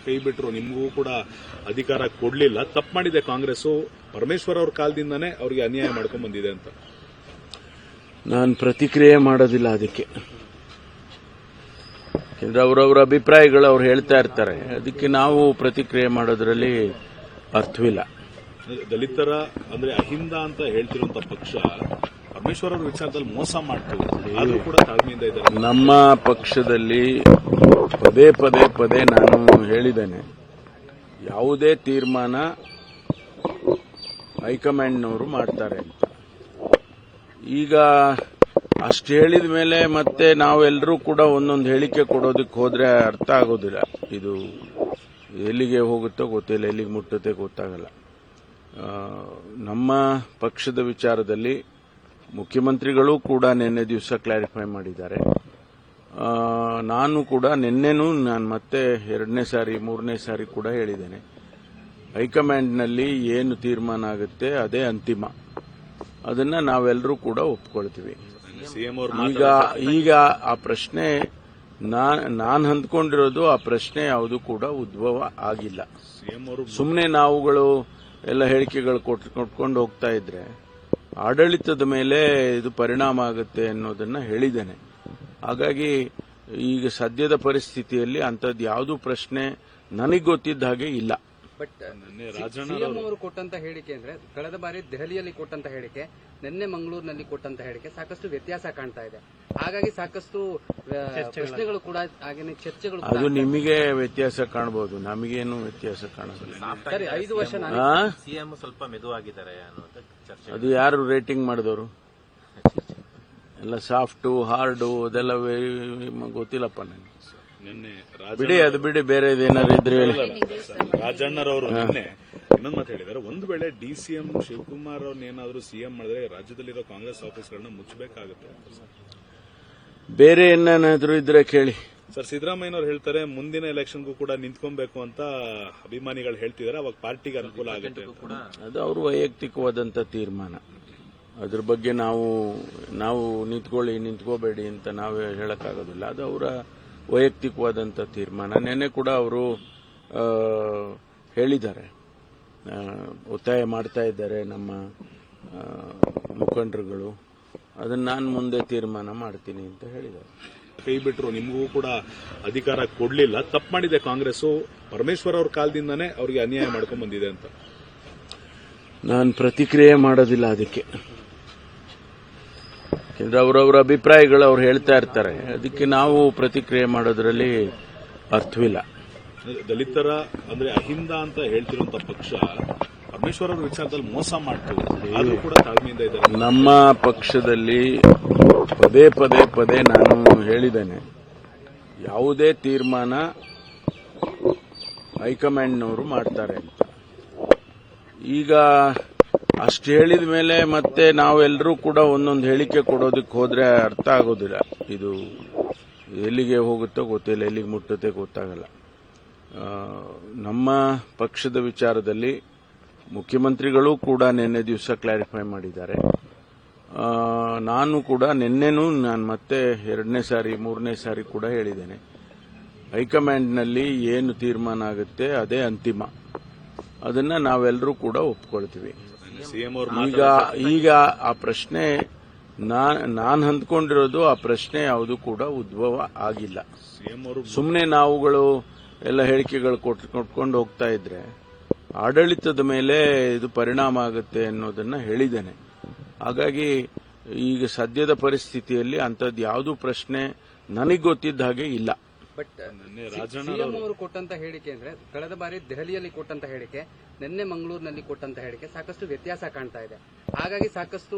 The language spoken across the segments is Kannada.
ಕೈ ಬಿಟ್ಟರು, ನಿಮಗೂ ಕೂಡ ಅಧಿಕಾರ ಕೊಡಲಿಲ್ಲ, ತಪ್ಪು ಮಾಡಿದೆ ಕಾಂಗ್ರೆಸ್, ಪರಮೇಶ್ವರ್ ಅವ್ರ ಕಾಲದಿಂದನೇ ಅವರಿಗೆ ಅನ್ಯಾಯ ಮಾಡ್ಕೊಂಡ್ ಬಂದಿದೆ ಅಂತ. ನಾನು ಪ್ರತಿಕ್ರಿಯೆ ಮಾಡೋದಿಲ್ಲ ಅದಕ್ಕೆ. ಯಾಕಂದ್ರೆ ಅವರವರ ಅಭಿಪ್ರಾಯಗಳು ಅವ್ರು ಹೇಳ್ತಾ ಇರ್ತಾರೆ, ಅದಕ್ಕೆ ನಾವು ಪ್ರತಿಕ್ರಿಯೆ ಮಾಡೋದ್ರಲ್ಲಿ ಅರ್ಥವಿಲ್ಲ. ದಲಿತರ ಅಂದ್ರೆ ಅಹಿಂದ ಅಂತ ಹೇಳ್ತಿರುವಂತ ಪಕ್ಷ ಪರಮೇಶ್ವರ್ ಅವ್ರ ವಿಚಾರದಲ್ಲಿ ಮೋಸ ಮಾಡ್ತೀವಿ, ಆದ್ರೂ ಕೂಡ ತಾಳ್ಮೆಯಿಂದ ಇದ್ದಾರೆ. ನಮ್ಮ ಪಕ್ಷದಲ್ಲಿ ಪದೇ ಪದೇ ಪದೇ ನಾನು ಹೇಳಿದ್ದೇನೆ, ಯಾವುದೇ ತೀರ್ಮಾನ ಹೈಕಮಾಂಡ್ನವರು ಮಾಡ್ತಾರೆ ಅಂತ. ಈಗ ಅಷ್ಟು ಹೇಳಿದ ಮೇಲೆ ಮತ್ತೆ ನಾವೆಲ್ಲರೂ ಕೂಡ ಒಂದೊಂದು ಹೇಳಿಕೆ ಕೊಡೋದಕ್ಕೆ ಹೋದ್ರೆ ಅರ್ಥ ಆಗೋದಿಲ್ಲ. ಇದು ಎಲ್ಲಿಗೆ ಹೋಗುತ್ತೋ ಗೊತ್ತಿಲ್ಲ, ಎಲ್ಲಿಗೆ ಮುಟ್ಟುತ್ತೆ ಗೊತ್ತಾಗಲ್ಲ. ನಮ್ಮ ಪಕ್ಷದ ವಿಚಾರದಲ್ಲಿ ಮುಖ್ಯಮಂತ್ರಿಗಳು ಕೂಡ ನಿನ್ನೆ ದಿವಸ ಕ್ಲಾರಿಫೈ ಮಾಡಿದ್ದಾರೆ. ನಾನು ಕೂಡ ನಿನ್ನೆನೂ ನಾನು ಮತ್ತೆ 2ನೇ ಸಾರಿ 3ನೇ ಸಾರಿ ಕೂಡ ಹೇಳಿದ್ದೇನೆ, ಹೈಕಮಾಂಡ್ನಲ್ಲಿ ಏನು ತೀರ್ಮಾನ ಆಗುತ್ತೆ ಅದೇ ಅಂತಿಮ, ಅದನ್ನ ನಾವೆಲ್ಲರೂ ಕೂಡ ಒಪ್ಕೊಳ್ತೀವಿ. ಈಗ ಆ ಪ್ರಶ್ನೆ ನಾನು ಅಂದ್ಕೊಂಡಿರೋದು, ಆ ಪ್ರಶ್ನೆ ಯಾವುದು ಕೂಡ ಉದ್ಭವ ಆಗಿಲ್ಲ. ಸುಮ್ಮನೆ ನಾವುಗಳು ಎಲ್ಲ ಹೇಳಿಕೆಗಳು ಕೊಟ್ಕೊಂಡು ಹೋಗ್ತಾ ಇದ್ರೆ ಆಡಳಿತದ ಮೇಲೆ ಇದು ಪರಿಣಾಮ ಆಗುತ್ತೆ ಅನ್ನೋದನ್ನ ಹೇಳಿದ್ದೇನೆ. ಹಾಗಾಗಿ ಈಗ ಸದ್ಯದ ಪರಿಸ್ಥಿತಿಯಲ್ಲಿ ಅಂಥದ್ದು ಯಾವುದೂ ಪ್ರಶ್ನೆ ನನಗೆ ಗೊತ್ತಿದ್ದ ಹಾಗೆ ಇಲ್ಲ. ಬಟ್ ಸಿಎಂ ಅವರು ಕೊಟ್ಟಂತ ಹೇಳಿಕೆ ಅಂದ್ರೆ ಕಳೆದ ಬಾರಿ ದೆಹಲಿಯಲ್ಲಿ ಕೊಟ್ಟಂತ ಹೇಳಿಕೆ, ನಿನ್ನೆ ಮಂಗಳೂರಿನಲ್ಲಿ ಕೊಟ್ಟಂತ ಹೇಳಿಕೆ ಸಾಕಷ್ಟು ವ್ಯತ್ಯಾಸ ಕಾಣ್ತಾ ಇದೆ. ಹಾಗಾಗಿ ಸಾಕಷ್ಟು ಪ್ರಶ್ನೆಗಳು ಕೂಡ ಹಾಗೇನೆ ಚರ್ಚೆಗಳು. ಅದು ನಿಮಗೆ ವ್ಯತ್ಯಾಸ ಕಾಣಬಹುದು, ನಮಗೇನು ವ್ಯತ್ಯಾಸ ಕಾಣೋದಿಲ್ಲ. ಸರಿ, 5 ವರ್ಷ ಸಿಎಂ ಸ್ವಲ್ಪ ಮೆದುವಾಗಿದ್ದಾರೆ ಅನ್ನೋದು ಚರ್ಚೆ. ಅದು ಯಾರು ರೇಟಿಂಗ್ ಮಾಡಿದವರು? ಎಲ್ಲ ಸಾಫ್ಟು ಹಾರ್ಡು ಅದೆಲ್ಲ ಗೊತ್ತಿಲ್ಲಪ್ಪ ನನಗೆ. ಬಿಡಿ ಬೇರೆ ಏನಾದ್ರು ಇದ್ರೆ ಹೇಳಿ. ರಾಜಣ್ಣರವರು ನಿನ್ನೆ ಇನ್ನೊಂದು ಮಾತು ಹೇಳಿದ್ದಾರೆ, ಒಂದು ವೇಳೆ ಡಿಸಿಎಂ ಶಿವಕುಮಾರ್ ಅವ್ರನ್ನೇನಾದ್ರೂ ಸಿಎಂ ಮಾಡಿದ್ರೆ ರಾಜ್ಯದಲ್ಲಿರೋ ಕಾಂಗ್ರೆಸ್ ಆಫೀಸ್ಗಳನ್ನ ಮುಚ್ಚಬೇಕಾಗುತ್ತೆ. ಬೇರೆ ಏನಾದ್ರು ಇದ್ರೆ ಕೇಳಿ ಸರ್. ಸಿದ್ದರಾಮಯ್ಯನವರು ಹೇಳ್ತಾರೆ ಮುಂದಿನ ಎಲೆಕ್ಷನ್ಗೂ ಕೂಡ ನಿಂತ್ಕೊಬೇಕು ಅಂತ ಅಭಿಮಾನಿಗಳು ಹೇಳ್ತಿದ್ದಾರೆ, ಅವಾಗ ಪಾರ್ಟಿಗೆ ಅನುಕೂಲ ಆಗುತ್ತೆ. ಅದು ಅವ್ರ ವೈಯಕ್ತಿಕವಾದಂತ ತೀರ್ಮಾನ. ಅದ್ರ ಬಗ್ಗೆ ನಾವು ನಿಂತ್ಕೋಬೇಡಿ ಅಂತ ನಾವು ಹೇಳಕ್ಕಾಗೋದಿಲ್ಲ. ಅದು ಅವರ ವೈಯಕ್ತಿಕವಾದಂಥ ತೀರ್ಮಾನ. ನಿನ್ನೆ ಕೂಡ ಅವರು ಹೇಳಿದ್ದಾರೆ, ಒತ್ತಾಯ ಮಾಡ್ತಾ ಇದ್ದಾರೆ ನಮ್ಮ ಮುಖಂಡರುಗಳು, ಅದನ್ನ ನಾನು ಮುಂದೆ ತೀರ್ಮಾನ ಮಾಡ್ತೀನಿ ಅಂತ ಹೇಳಿದ್ದಾರೆ. ಕೈ ಬಿಟ್ಟರು, ನಿಮಗೂ ಕೂಡ ಅಧಿಕಾರ ಕೊಡಲಿಲ್ಲ, ತಪ್ಪು ಮಾಡಿದೆ ಕಾಂಗ್ರೆಸ್, ಪರಮೇಶ್ವರ್ ಅವ್ರ ಕಾಲದಿಂದನೇ ಅವರಿಗೆ ಅನ್ಯಾಯ ಮಾಡ್ಕೊಂಡ್ ಬಂದಿದೆ ಅಂತ. ನಾನು ಪ್ರತಿಕ್ರಿಯೆ ಮಾಡೋದಿಲ್ಲ ಅದಕ್ಕೆ. ಯಾಕಂದ್ರೆ ಅವರವರ ಅಭಿಪ್ರಾಯಗಳು ಅವ್ರು ಹೇಳ್ತಾ ಇರ್ತಾರೆ, ಅದಕ್ಕೆ ನಾವು ಪ್ರತಿಕ್ರಿಯೆ ಮಾಡೋದ್ರಲ್ಲಿ ಅರ್ಥವಿಲ್ಲ. ದಲಿತರ ಅಂದ್ರೆ ಅಹಿಂದ ಅಂತ ಹೇಳ್ತಿರುವಂತ ಪಕ್ಷ ಪರಮೇಶ್ವರ್ ಅವ್ರ ವಿಚಾರದಲ್ಲಿ ಮೋಸ ಮಾಡ್ತೀವಿ, ಆದ್ರೂ ಕೂಡ ತಾಳ್ಮೆಯಿಂದ ಇದ್ದಾರೆ. ನಮ್ಮ ಪಕ್ಷದಲ್ಲಿ ಪದೇ ಪದೇ ಪದೇ ನಾನು ಹೇಳಿದ್ದೇನೆ, ಯಾವುದೇ ತೀರ್ಮಾನ ಹೈಕಮಾಂಡ್ನವರು ಮಾಡ್ತಾರೆ ಅಂತ. ಈಗ ಅಷ್ಟು ಹೇಳಿದ ಮೇಲೆ ಮತ್ತೆ ನಾವೆಲ್ಲರೂ ಕೂಡ ಒಂದೊಂದು ಹೇಳಿಕೆ ಕೊಡೋದಕ್ಕೆ ಹೋದ್ರೆ ಅರ್ಥ ಆಗೋದಿಲ್ಲ. ಇದು ಎಲ್ಲಿಗೆ ಹೋಗುತ್ತೋ ಗೊತ್ತಿಲ್ಲ, ಎಲ್ಲಿಗೆ ಮುಟ್ಟುತ್ತೆ ಗೊತ್ತಾಗಲ್ಲ. ನಮ್ಮ ಪಕ್ಷದ ವಿಚಾರದಲ್ಲಿ ಮುಖ್ಯಮಂತ್ರಿಗಳು ಕೂಡ ನಿನ್ನೆ ದಿವಸ ಕ್ಲಾರಿಫೈ ಮಾಡಿದ್ದಾರೆ. ನಾನು ಕೂಡ ನಿನ್ನೆನೂ ನಾನು ಮತ್ತೆ 2ನೇ ಸಾರಿ 3ನೇ ಸಾರಿ ಕೂಡ ಹೇಳಿದ್ದೇನೆ, ಹೈಕಮಾಂಡ್ನಲ್ಲಿ ಏನು ತೀರ್ಮಾನ ಆಗುತ್ತೆ ಅದೇ ಅಂತಿಮ, ಅದನ್ನ ನಾವೆಲ್ಲರೂ ಕೂಡ ಒಪ್ಕೊಳ್ತೀವಿ. ಈಗ ಆ ಪ್ರಶ್ನೆ ನಾನು ಅಂದ್ಕೊಂಡಿರೋದು, ಆ ಪ್ರಶ್ನೆ ಯಾವುದು ಕೂಡ ಉದ್ಭವ ಆಗಿಲ್ಲ. ಸುಮ್ಮನೆ ನಾವುಗಳು ಎಲ್ಲ ಹೇಳಿಕೆಗಳು ಕೊಟ್ಕೊಂಡು ಹೋಗ್ತಾ ಇದ್ರೆ ಆಡಳಿತದ ಮೇಲೆ ಇದು ಪರಿಣಾಮ ಆಗುತ್ತೆ ಅನ್ನೋದನ್ನ ಹೇಳಿದ್ದೇನೆ. ಹಾಗಾಗಿ ಈಗ ಸದ್ಯದ ಪರಿಸ್ಥಿತಿಯಲ್ಲಿ ಅಂಥದ್ದು ಯಾವುದೂ ಪ್ರಶ್ನೆ ನನಗೆ ಗೊತ್ತಿದ್ದ ಹಾಗೆ ಇಲ್ಲ. ಬಟ್ ಸಿಎಂ ಅವರು ಕೊಟ್ಟಂತ ಹೇಳಿಕೆ ಅಂದ್ರೆ ಕಳೆದ ಬಾರಿ ದೆಹಲಿಯಲ್ಲಿ ಕೊಟ್ಟಂತ ಹೇಳಿಕೆ, ನಿನ್ನೆ ಮಂಗಳೂರಿನಲ್ಲಿ ಕೊಟ್ಟಂತ ಹೇಳಿಕೆ ಸಾಕಷ್ಟು ವ್ಯತ್ಯಾಸ ಕಾಣ್ತಾ ಇದೆ. ಹಾಗಾಗಿ ಸಾಕಷ್ಟು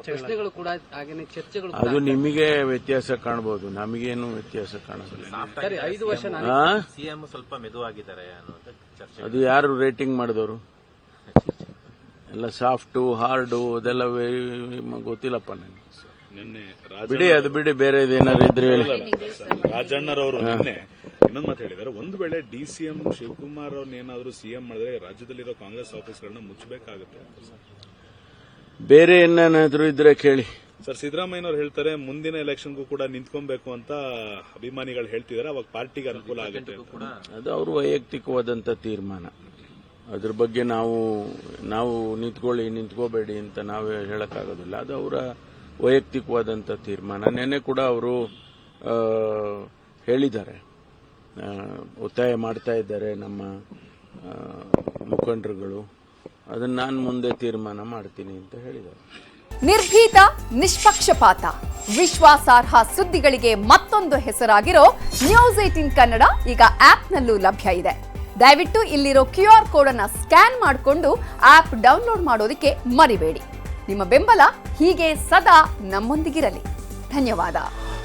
ಪ್ರಶ್ನೆಗಳು ಕೂಡ ಹಾಗೇನೆ ಚರ್ಚೆಗಳು. ಅದು ನಿಮಗೆ ವ್ಯತ್ಯಾಸ ಕಾಣಬಹುದು, ನಮಗೇನು ವ್ಯತ್ಯಾಸ ಕಾಣೋದಿಲ್ಲ. ಸರಿ, 5 ವರ್ಷ ಸಿಎಂ ಸ್ವಲ್ಪ ಮೆದುವಾಗಿದ್ದಾರೆ ಅನ್ನೋದು ಚರ್ಚೆ. ಅದು ಯಾರು ರೇಟಿಂಗ್ ಮಾಡಿದವರು? ಎಲ್ಲ ಸಾಫ್ಟು ಹಾರ್ಡು ಅದೆಲ್ಲ ಗೊತ್ತಿಲ್ಲಪ್ಪ ನನಗೆ. ಬಿಡಿ ಬೇರೆ ಏನಾದ್ರು ಇದ್ರೆ ಹೇಳಿ. ರಾಜಣ್ಣರವರು ನಿನ್ನೆ ಇನ್ನೊಂದು ಮಾತು ಹೇಳಿದ್ದಾರೆ, ಒಂದು ವೇಳೆ ಡಿಸಿಎಂ ಶಿವಕುಮಾರ್ ಅವ್ರನ್ನೇನಾದ್ರೂ ಸಿಎಂ ಮಾಡಿದ್ರೆ ರಾಜ್ಯದಲ್ಲಿರೋ ಕಾಂಗ್ರೆಸ್ ಆಫೀಸ್ಗಳನ್ನ ಮುಚ್ಚಬೇಕಾಗುತ್ತೆ. ಬೇರೆ ಏನಾದ್ರು ಇದ್ರೆ ಕೇಳಿ. ಸರ್, ಸಿದ್ದರಾಮಯ್ಯನವರು ಹೇಳ್ತಾರೆ ಮುಂದಿನ ಎಲೆಕ್ಷನ್ಗೂ ಕೂಡ ನಿಂತ್ಕೊಬೇಕು ಅಂತ ಅಭಿಮಾನಿಗಳು ಹೇಳ್ತಿದ್ದಾರೆ, ಅವಾಗ ಪಾರ್ಟಿಗೆ ಅನುಕೂಲ ಆಗುತ್ತೆ ಅಂತ. ಅದು ಅವ್ರ ವೈಯಕ್ತಿಕವಾದಂತ ತೀರ್ಮಾನ. ಅದ್ರ ಬಗ್ಗೆ ನಾವು ನಿಂತ್ಕೋಬೇಡಿ ಅಂತ ನಾವು ಹೇಳಕ್ಕಾಗೋದಿಲ್ಲ. ಅದು ಅವರ ವೈಯಕ್ತಿಕವಾದಂತ ತೀರ್ಮಾನ. ನೆನ್ನೆ ಕೂಡ ಅವರು ಹೇಳಿದ್ದಾರೆ, ಒತ್ತಾಯ ಮಾಡ್ತಾ ಇದ್ದಾರೆ ನಮ್ಮ ಮುಖಂಡರುಗಳು. ಅದನ್ನ ನಾನು ಮುಂದೆ ತೀರ್ಮಾನ ಮಾಡ್ತೀನಿ ಅಂತ ಹೇಳಿದ್ದಾರೆ. ನಿರ್ಭೀತ, ನಿಷ್ಪಕ್ಷಪಾತ, ವಿಶ್ವಾಸಾರ್ಹ ಸುದ್ದಿಗಳಿಗೆ ಮತ್ತೊಂದು ಹೆಸರಾಗಿರೋ ನ್ಯೂಸ್18 ಕನ್ನಡ ಈಗ ಆಪ್ನಲ್ಲೂ ಲಭ್ಯ ಇದೆ. ದಯವಿಟ್ಟು ಇಲ್ಲಿರೋ QR ಕೋಡ್ ಅನ್ನು ಸ್ಕ್ಯಾನ್ ಮಾಡಿಕೊಂಡು ಆಪ್ ಡೌನ್ಲೋಡ್ ಮಾಡೋದಕ್ಕೆ ಮರಿಬೇಡಿ. ನಿಮ್ಮ ಬೆಂಬಲ ಹೀಗೆ ಸದಾ ನಮ್ಮೊಂದಿಗಿರಲಿ. ಧನ್ಯವಾದ.